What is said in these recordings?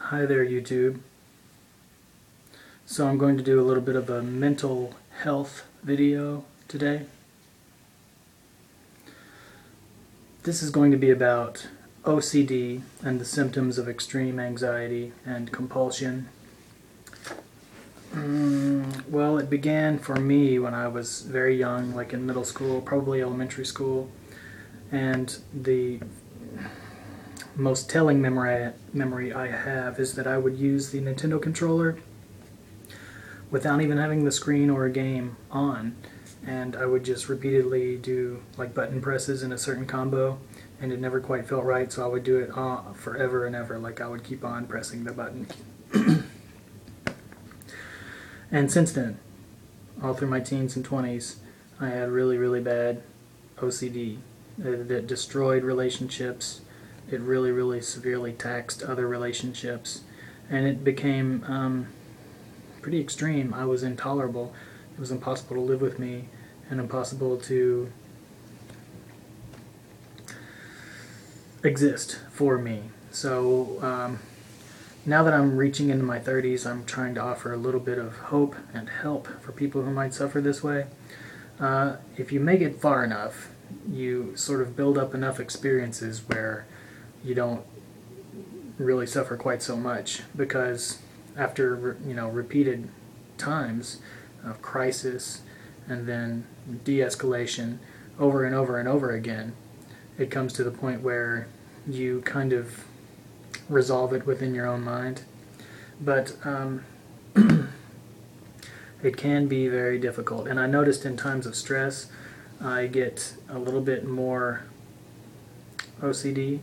Hi there, YouTube. So I'm going to do a little bit of a mental health video today. This is going to be about OCD and the symptoms of extreme anxiety and compulsion. Well, it began for me when I was very young, like in middle school, probably elementary school, and the most telling memory I have is that I would use the Nintendo controller without even having the screen or a game on, and I would just repeatedly do like button presses in a certain combo, and it never quite felt right, so I would do it forever and ever. Like I would keep on pressing the button. And since then, all through my teens and 20s, I had really bad OCD that destroyed relationships. It really severely taxed other relationships, and it became pretty extreme. I was intolerable. It was impossible to live with me and impossible to exist for me. So now that I'm reaching into my 30s, I'm trying to offer a little bit of hope and help for people who might suffer this way. If you make it far enough, you sort of build up enough experiences where you don't really suffer quite so much, because after repeated times of crisis and then de-escalation over and over and over again, it comes to the point where you kind of resolve it within your own mind. But it can be very difficult, and I noticed in times of stress I get a little bit more OCD.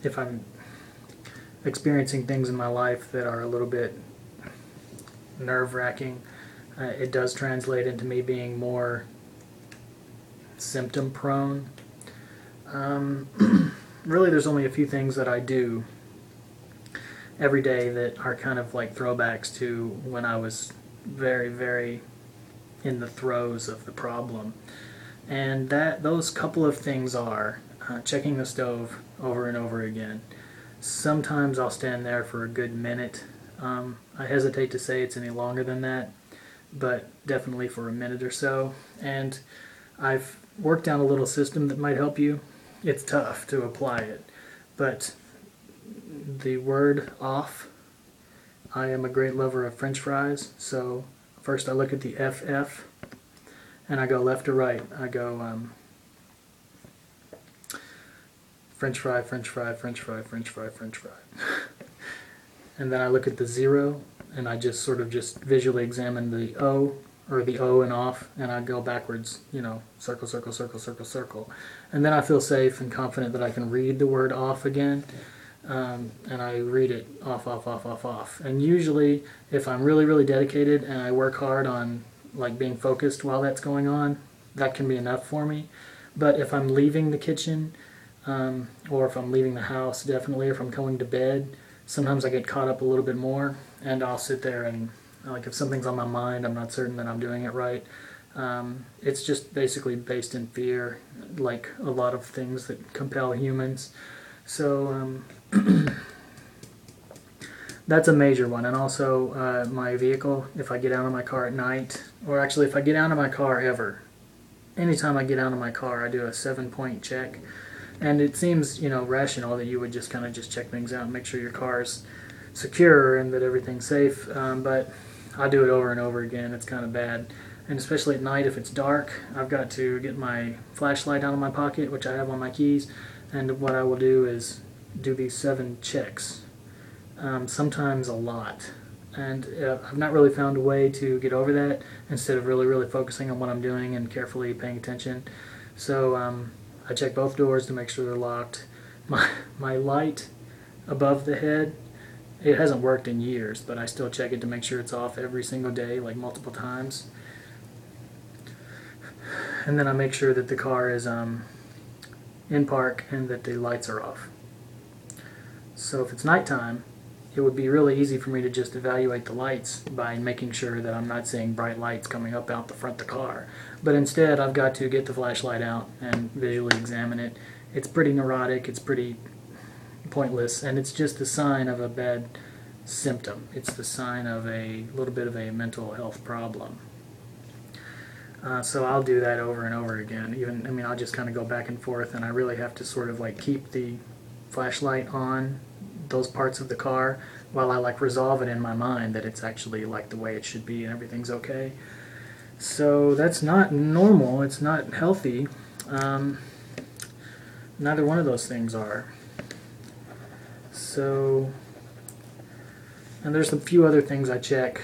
If I'm experiencing things in my life that are a little bit nerve-wracking, it does translate into me being more symptom-prone. Really, there's only a few things that I do every day that are kind of like throwbacks to when I was very in the throes of the problem. And those couple of things are checking the stove over and over again. Sometimes I'll stand there for a good minute. I hesitate to say it's any longer than that, but definitely for a minute or so. And I've worked out a little system that might help you. It's tough to apply it, but the word off, I am a great lover of French fries, so first I look at the FF and I go left to right. I go French fry, French fry, French fry, French fry, French fry. And then I look at the 0 and I just sort of visually examine the O, or the O and off, and I go backwards, circle, circle, circle, circle, circle. And then I feel safe and confident that I can read the word off again, and I read it off, off, off, off, off. And usually, if I'm really dedicated and I work hard on like being focused while that's going on, that can be enough for me. But if I'm leaving the kitchen, or if I'm leaving the house, definitely, or if I'm going to bed, sometimes I get caught up a little bit more, and I'll sit there and, like, if something's on my mind, I'm not certain that I'm doing it right. It's just basically based in fear, like a lot of things that compel humans. So that's a major one. And also my vehicle, if I get out of my car at night, or actually if I get out of my car ever, anytime I get out of my car, I do a 7-point check. And it seems, rational that you would just kind of check things out and make sure your car's secure and that everything's safe. But I do it over and over again. It's kind of bad. And especially at night, if it's dark, I've got to get my flashlight out of my pocket, which I have on my keys. And what I will do is do these 7 checks. Sometimes a lot. And I've not really found a way to get over that instead of really focusing on what I'm doing and carefully paying attention. So I check both doors to make sure they're locked. My light above the head, it hasn't worked in years, but I still check it to make sure it's off every single day, like multiple times. And then I make sure that the car is in park and that the lights are off. So if it's nighttime, it would be really easy for me to just evaluate the lights by making sure that I'm not seeing bright lights coming up out the front of the car. But instead, I've got to get the flashlight out and visually examine it. It's pretty neurotic. It's pretty pointless, and it's just a sign of a bad symptom. It's the sign of a little bit of a mental health problem. So I'll do that over and over again. I'll just kind of go back and forth, and I really have to sort of like keep the flashlight on those parts of the car while I like resolve it in my mind that it's actually like the way it should be and everything's okay. So that's not normal. It's not healthy. Neither one of those things are. So, and there's a few other things I check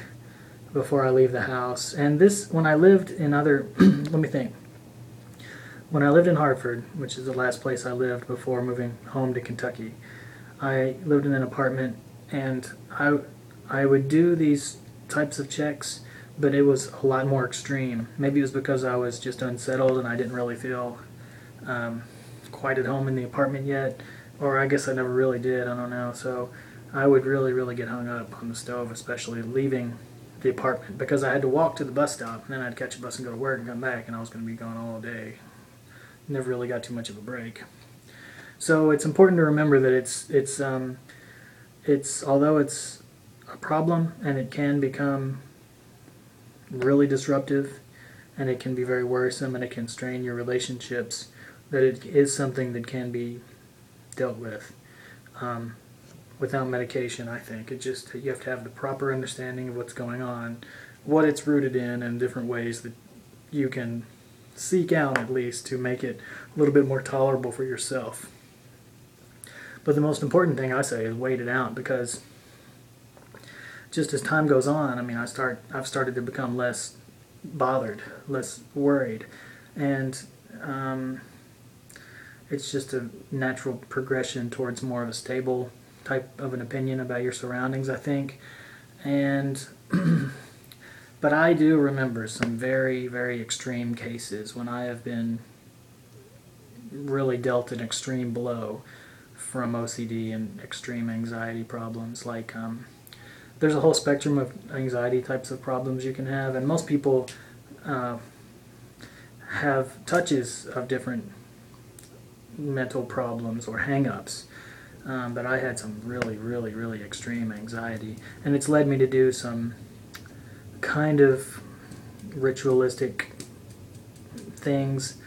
before I leave the house. And this, when I lived in other, let me think. When I lived in Hartford, which is the last place I lived before moving home to Kentucky, I lived in an apartment, and I would do these types of checks, but it was a lot more extreme. Maybe it was because I was just unsettled and I didn't really feel quite at home in the apartment yet, or I guess I never really did, I don't know. So I would really, really get hung up on the stove, especially leaving the apartment, because I had to walk to the bus stop, and then I'd catch a bus and go to work and come back, and I was going to be gone all day. Never really got too much of a break. So it's important to remember that it's although it's a problem and it can become really disruptive and it can be very worrisome and it can strain your relationships, that it is something that can be dealt with without medication. I think you have to have the proper understanding of what's going on, what it's rooted in, and different ways that you can seek out at least to make it a little bit more tolerable for yourself. But the most important thing I say is wait it out, because just as time goes on, I've started to become less bothered, less worried, and it's just a natural progression towards more of a stable type of an opinion about your surroundings, I think. And but I do remember some very, very extreme cases when I have been really dealt an extreme blow from OCD and extreme anxiety problems. Like there's a whole spectrum of anxiety types of problems you can have, and most people have touches of different mental problems or hang-ups. But I had some really, really, really extreme anxiety, and it's led me to do some kind of ritualistic things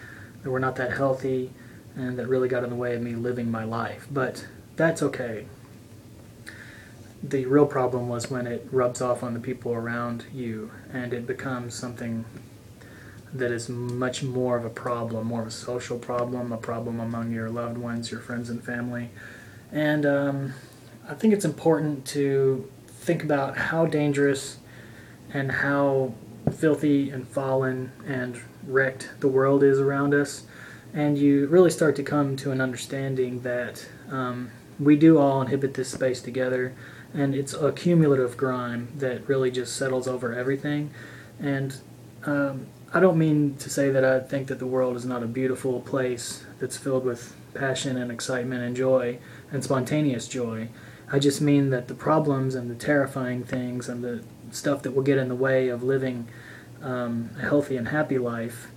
that were not that healthy and that really got in the way of me living my life. But that's okay. The real problem was when it rubs off on the people around you and it becomes something that is much more of a problem, more of a social problem, a problem among your loved ones, your friends and family. And I think it's important to think about how dangerous and how filthy and fallen and wrecked the world is around us. And you really start to come to an understanding that we do all inhabit this space together, and it's a cumulative grime that really just settles over everything. And I don't mean to say that I think that the world is not a beautiful place that's filled with passion and excitement and joy and spontaneous joy. I just mean that the problems and the terrifying things and the stuff that will get in the way of living a healthy and happy life,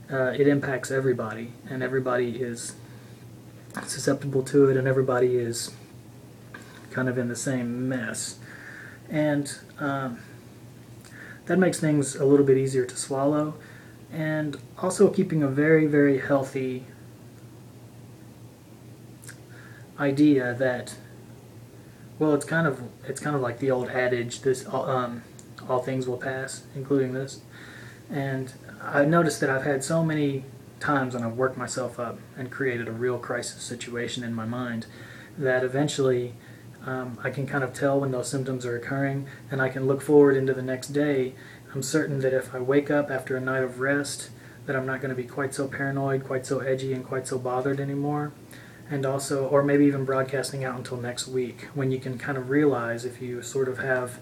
it impacts everybody, and everybody is susceptible to it, and everybody is kind of in the same mess. And that makes things a little bit easier to swallow, and also keeping a very, very healthy idea that, well, it's kind of like the old adage, all things will pass, including this. And I noticed that I've had so many times when I've worked myself up and created a real crisis situation in my mind that eventually I can kind of tell when those symptoms are occurring, and I can look forward into the next day. I'm certain that if I wake up after a night of rest, that I'm not going to be quite so paranoid, quite so edgy, and quite so bothered anymore. And also, or maybe even broadcasting out until next week, when you can kind of realize, if you sort of have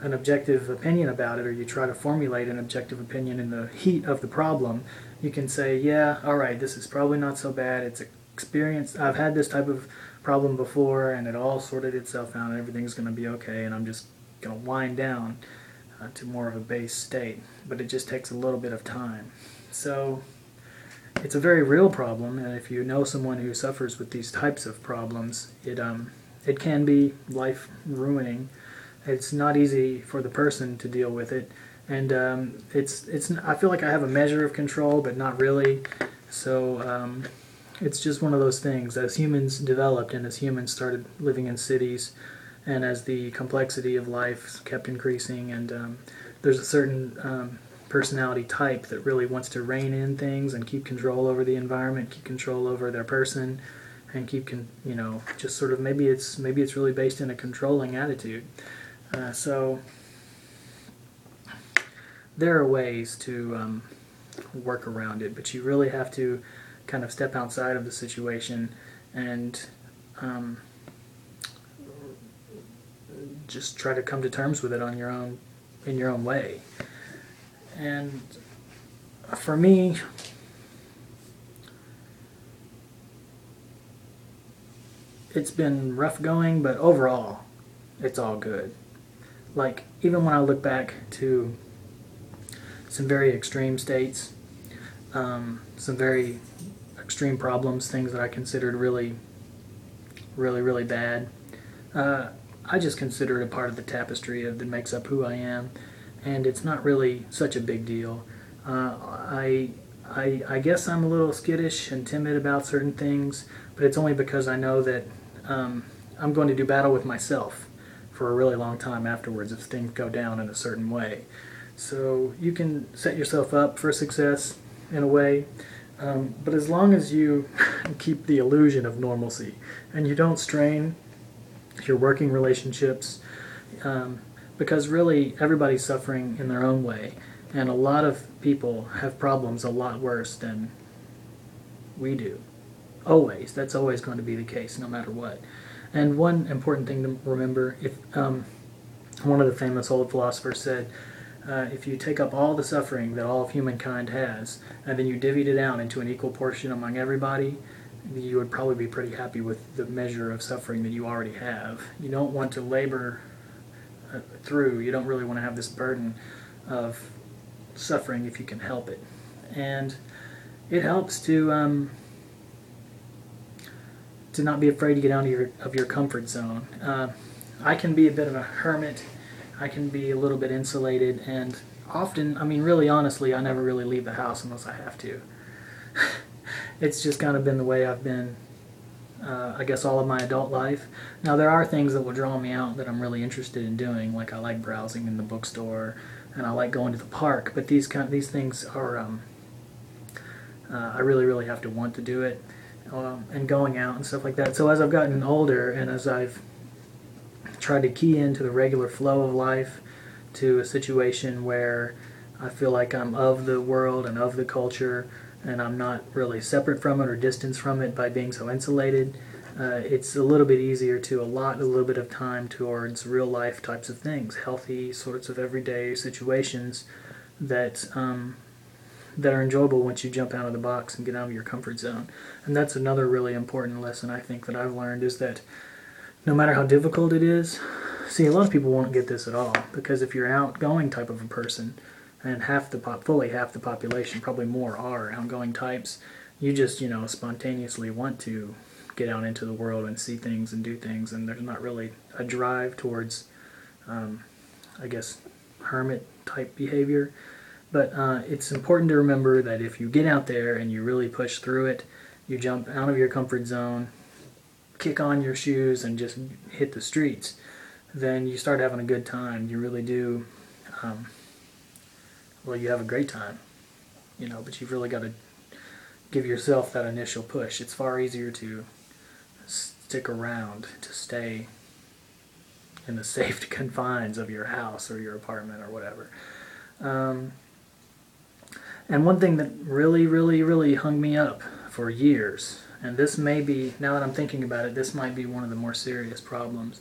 an objective opinion about it, or you try to formulate an objective opinion in the heat of the problem, you can say, yeah, all right, this is probably not so bad. It's experience. I've had this type of problem before, and it all sorted itself out, and everything's going to be okay, and I'm just going to wind down to more of a base state. But it just takes a little bit of time. So it's a very real problem, and if you know someone who suffers with these types of problems, it can be life ruining. It's not easy for the person to deal with it, and it's I feel like I have a measure of control, but not really. So it's just one of those things. As humans developed and as humans started living in cities, and as the complexity of life kept increasing, and there's a certain personality type that really wants to rein in things and keep control over the environment, keep control over their person, and just sort of maybe it's really based in a controlling attitude. So there are ways to work around it, but you really have to kind of step outside of the situation and just try to come to terms with it on your own, in your own way. And for me, it's been rough going, but overall, it's all good. Like, even when I look back to some very extreme states, some very extreme problems, things that I considered really, really, really bad, I just consider it a part of the tapestry that makes up who I am, and it's not really such a big deal. I guess I'm a little skittish and timid about certain things, but it's only because I know that I'm going to do battle with myself for a really long time afterwards if things go down in a certain way. So you can set yourself up for success in a way, but as long as you keep the illusion of normalcy and you don't strain your working relationships, because really everybody's suffering in their own way, and a lot of people have problems a lot worse than we do. Always. That's always going to be the case, no matter what. And one important thing to remember, if one of the famous old philosophers said, if you take up all the suffering that all of humankind has, and then you divvied it out into an equal portion among everybody, you would probably be pretty happy with the measure of suffering that you already have. You don't want to labor through, you don't really want to have this burden of suffering if you can help it. And it helps to not be afraid to get out of your comfort zone. I can be a bit of a hermit. I can be a little bit insulated, and often, I mean, really honestly, I never really leave the house unless I have to. It's just kind of been the way I've been, I guess, all of my adult life. Now, there are things that will draw me out that I'm really interested in doing, like I like browsing in the bookstore, and I like going to the park, but these things are, I really, really have to want to do it, and going out and stuff like that. So as I've gotten older, and as I've tried to key into the regular flow of life, to a situation where I feel like I'm of the world and of the culture, and I'm not really separate from it or distanced from it by being so insulated, it's a little bit easier to allot a little bit of time towards real life types of things, healthy sorts of everyday situations that that are enjoyable once you jump out of the box and get out of your comfort zone. And that's another really important lesson I think that I've learned, is that no matter how difficult it is, see, a lot of people won't get this at all, because if you're an outgoing type of a person, and fully half the population, probably more, are outgoing types, you just, spontaneously want to get out into the world and see things and do things, and there's not really a drive towards, I guess, hermit-type behavior. But it's important to remember that if you get out there and you really push through it, you jump out of your comfort zone, kick on your shoes, and just hit the streets, then you start having a good time. You really do, you have a great time, but you've really got to give yourself that initial push. It's far easier to stick around, to stay in the safe confines of your house or your apartment or whatever. And one thing that really, really, really hung me up for years, and this may be, now that I'm thinking about it, this might be one of the more serious problems,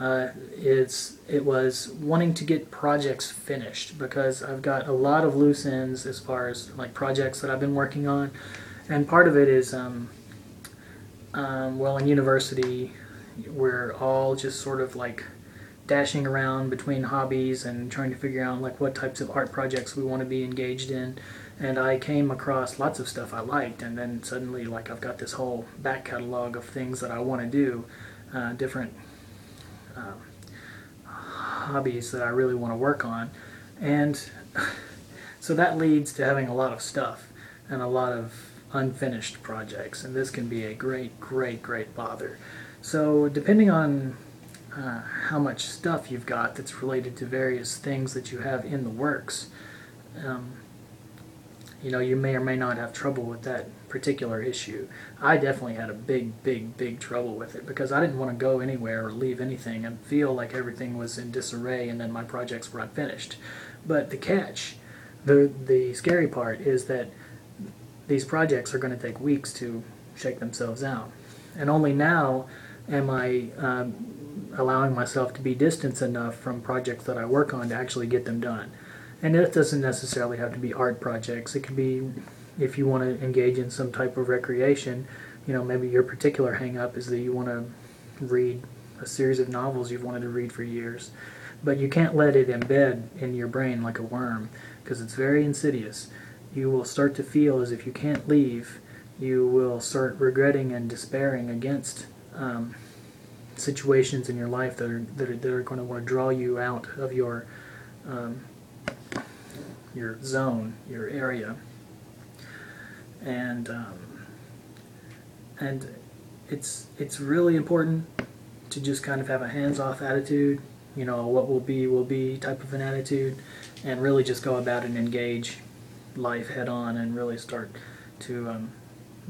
it was wanting to get projects finished, because I've got a lot of loose ends as far as like projects that I've been working on, and part of it is, in university, we're all just sort of like dashing around between hobbies and trying to figure out like what types of art projects we want to be engaged in, and I came across lots of stuff I liked, and then suddenly, like, I've got this whole back catalog of things that I want to do, different hobbies that I really want to work on, and so that leads to having a lot of stuff and a lot of unfinished projects, and this can be a great bother. So depending on how much stuff you've got that's related to various things that you have in the works, you know, you may or may not have trouble with that particular issue. I definitely had a big trouble with it because I didn't want to go anywhere or leave anything and feel like everything was in disarray and then my projects were unfinished. But the catch, the scary part is that these projects are going to take weeks to shake themselves out. And only now am I allowing myself to be distanced enough from projects that I work on to actually get them done. And it doesn't necessarily have to be art projects. It could be, if you want to engage in some type of recreation, you know, maybe your particular hang-up is that you want to read a series of novels you've wanted to read for years. But you can't let it embed in your brain like a worm, because it's very insidious. You will start to feel as if you can't leave. You will start regretting and despairing against situations in your life that are going to want to draw you out of your zone, your area, and it's really important to just kind of have a hands-off attitude. You know, what will be type of an attitude, and really just go about and engage life head on, and really start to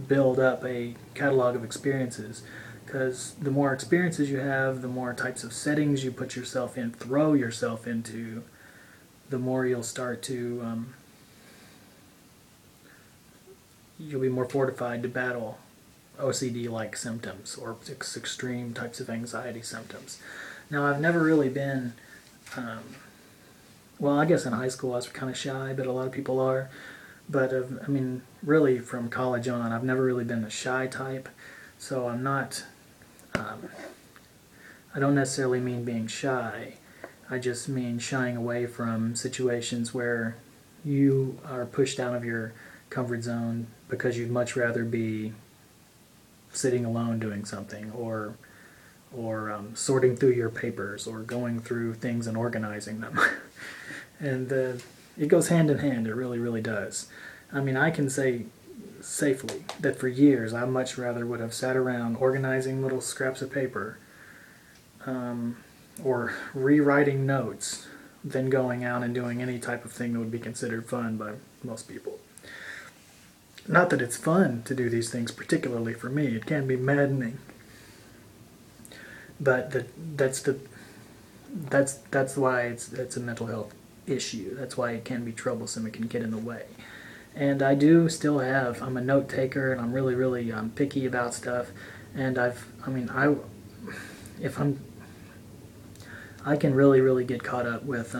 build up a catalog of experiences. Because the more experiences you have, the more types of settings you put yourself in, throw yourself into, the more you'll start to, you'll be more fortified to battle OCD-like symptoms or extreme types of anxiety symptoms. Now, I've never really been, well, I guess in high school I was kind of shy, but a lot of people are. But, I mean, really from college on, I've never really been a shy type. So I'm not, I don't necessarily mean being shy. I just mean shying away from situations where you are pushed out of your comfort zone because you'd much rather be sitting alone doing something, or sorting through your papers, or going through things and organizing them. And it goes hand in hand, it really does. I mean, I can say safely that for years I much rather would have sat around organizing little scraps of paper or rewriting notes than going out and doing any type of thing that would be considered fun by most people. Not that it's fun to do these things, particularly for me. It can be maddening. But that's why it's a mental health issue. That's why it can be troublesome. It can get in the way. And I do still have, I'm a note taker, and I'm really picky about stuff. And I can really get caught up with,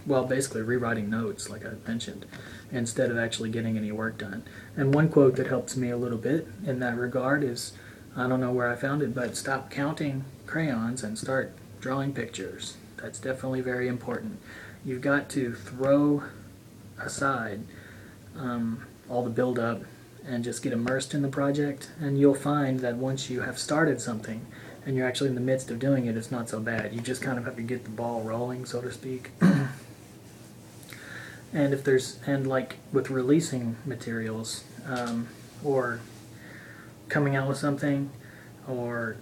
well, basically rewriting notes, like I mentioned, instead of actually getting any work done. And one quote that helps me a little bit in that regard is, I don't know where I found it, but stop counting crayons and start drawing pictures. That's definitely very important. You've got to throw aside all the build-up and just get immersed in the project, and you'll find that once you have started something and you're actually in the midst of doing it, it's not so bad. You just kind of have to get the ball rolling, so to speak. And like with releasing materials, or coming out with something, or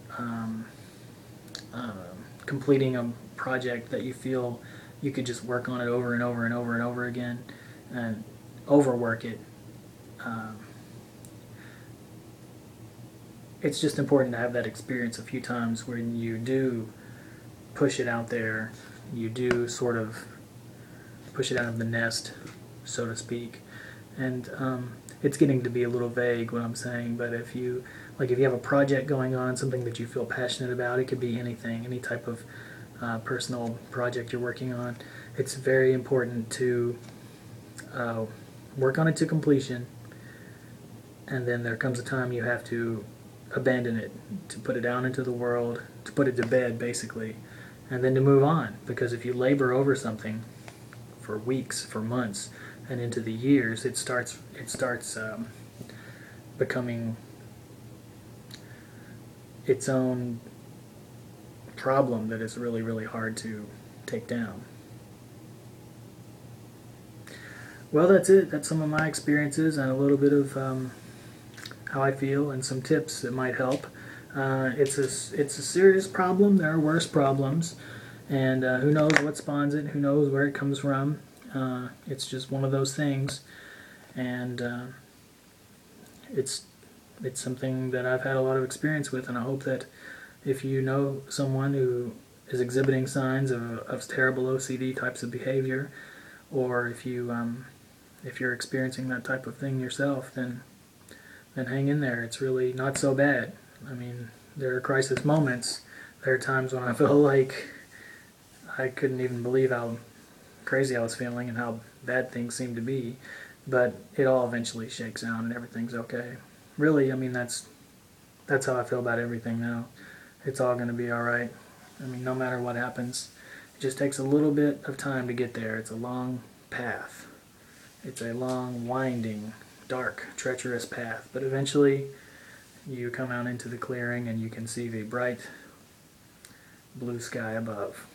completing a project that you feel you could just work on it over and over again and overwork it, it's just important to have that experience a few times when you do push it out there, you do sort of push it out of the nest, so to speak. And it's getting to be a little vague what I'm saying, but if you have a project going on, something that you feel passionate about, it could be anything, any type of personal project you're working on, it's very important to work on it to completion, and then there comes a time you have to abandon it, to put it out into the world, to put it to bed basically, and then to move on. Because if you labor over something for weeks, for months, and into the years, it starts becoming its own problem that is really, really hard to take down. Well, that's it. That's some of my experiences and a little bit of how I feel and some tips that might help. It's a serious problem. There are worse problems, and who knows what spawns it? Who knows where it comes from? It's just one of those things, and it's something that I've had a lot of experience with, and I hope that if you know someone who is exhibiting signs of terrible OCD types of behavior, or if you're experiencing that type of thing yourself, then hang in there. It's really not so bad. I mean, there are crisis moments. There are times when I feel like I couldn't even believe how crazy I was feeling and how bad things seemed to be, but it all eventually shakes out and everything's okay. Really, I mean, that's how I feel about everything now. It's all going to be alright. I mean, no matter what happens, it just takes a little bit of time to get there. It's a long path. It's a long, winding, dark, treacherous path, but eventually you come out into the clearing and you can see the bright blue sky above.